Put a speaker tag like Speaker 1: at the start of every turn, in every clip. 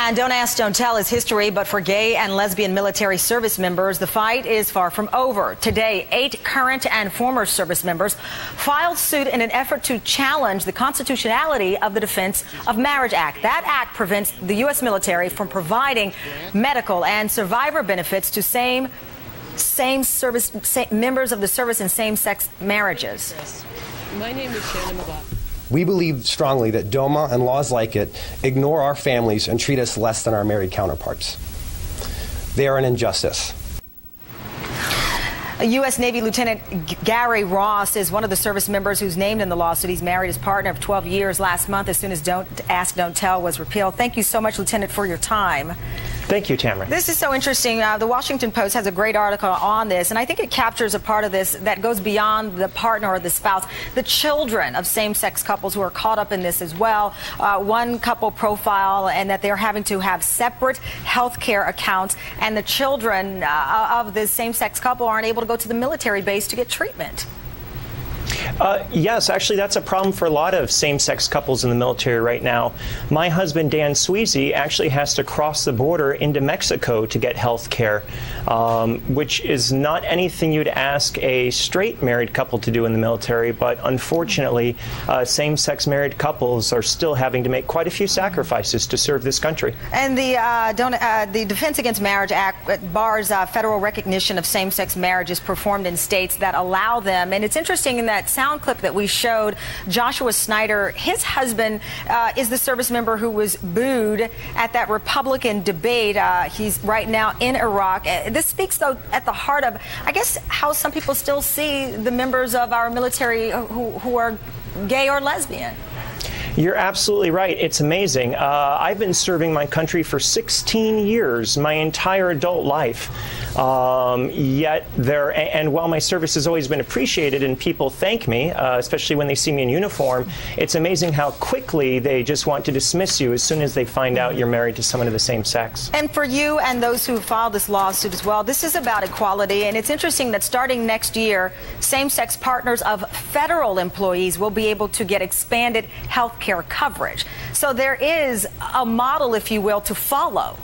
Speaker 1: And Don't Ask, Don't Tell is history, but for gay and lesbian military service members, the fight is far from over. Today, 8 current and former service members filed suit in an effort to challenge the constitutionality of the Defense of Marriage Act. That act prevents the U.S. military from providing medical and survivor benefits to same members of the service in same-sex marriages.
Speaker 2: Yes. My name is Shannon McLaughlin.
Speaker 3: We believe strongly that DOMA and laws like it ignore our families and treat us less than our married counterparts. They are an injustice.
Speaker 1: U.S. Navy Lieutenant Gary Ross is one of the service members who's named in the lawsuit. He's married his partner of 12 years last month as soon as Don't Ask, Don't Tell was repealed. Thank you so much, Lieutenant, for your time.
Speaker 4: Thank you, Tamron.
Speaker 1: This is so interesting. The Washington Post has a great article on this, and I think it captures a part of this that goes beyond the partner or the spouse. The children of same-sex couples who are caught up in this as well. One couple profile and that they're having to have separate health care accounts, and the children of the same-sex couple aren't able to go to the military base to get treatment.
Speaker 4: Yes, actually, that's a problem for a lot of same-sex couples in the military right now. My husband, Dan Sweezy, actually has to cross the border into Mexico to get health care, which is not anything you'd ask a straight married couple to do in the military, but unfortunately, same-sex married couples are still having to make quite a few sacrifices to serve this country.
Speaker 1: And the Defense Against Marriage Act bars federal recognition of same-sex marriages performed in states that allow them. And it's interesting in that sound clip that we showed, Joshua Snyder, his husband is the service member who was booed at that Republican debate. He's right now in Iraq. This speaks, though, at the heart of, I guess, how some people still see the members of our military who are gay or lesbian.
Speaker 4: You're absolutely right. It's amazing. I've been serving my country for 16 years, my entire adult life. And while my service has always been appreciated and people thank me, especially when they see me in uniform, it's amazing how quickly they just want to dismiss you as soon as they find out you're married to someone of the same sex.
Speaker 1: And for you and those who filed this lawsuit as well, this is about equality. And it's interesting that starting next year, same-sex partners of federal employees will be able to get expanded health care coverage. So there is a model, if you will, to follow.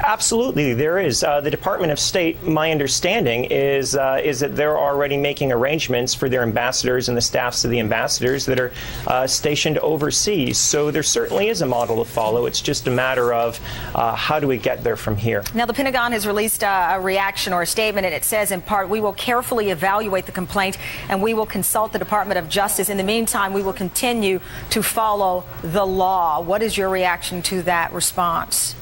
Speaker 4: Absolutely, there is. The Department of State, my understanding, is that they're already making arrangements for their ambassadors and the staffs of the ambassadors that are stationed overseas. So there certainly is a model to follow. It's just a matter of how do we get there from here.
Speaker 1: Now, the Pentagon has released a reaction or a statement, and it says, in part, we will carefully evaluate the complaint and we will consult the Department of Justice. In the meantime, we will continue to follow the law. What is your reaction to that response?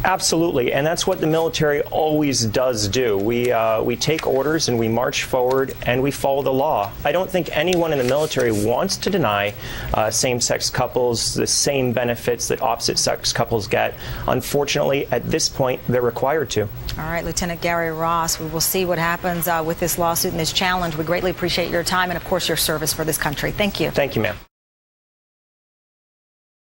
Speaker 4: Absolutely, and that's what the military always does do. We take orders and we march forward and we follow the law. I don't think anyone in the military wants to deny same-sex couples the same benefits that opposite-sex couples get. Unfortunately, at this point, they're required to.
Speaker 1: All right, Lieutenant Gary Ross, we will see what happens with this lawsuit and this challenge. We greatly appreciate your time and, of course, your service for this country. Thank you.
Speaker 4: Thank you, ma'am.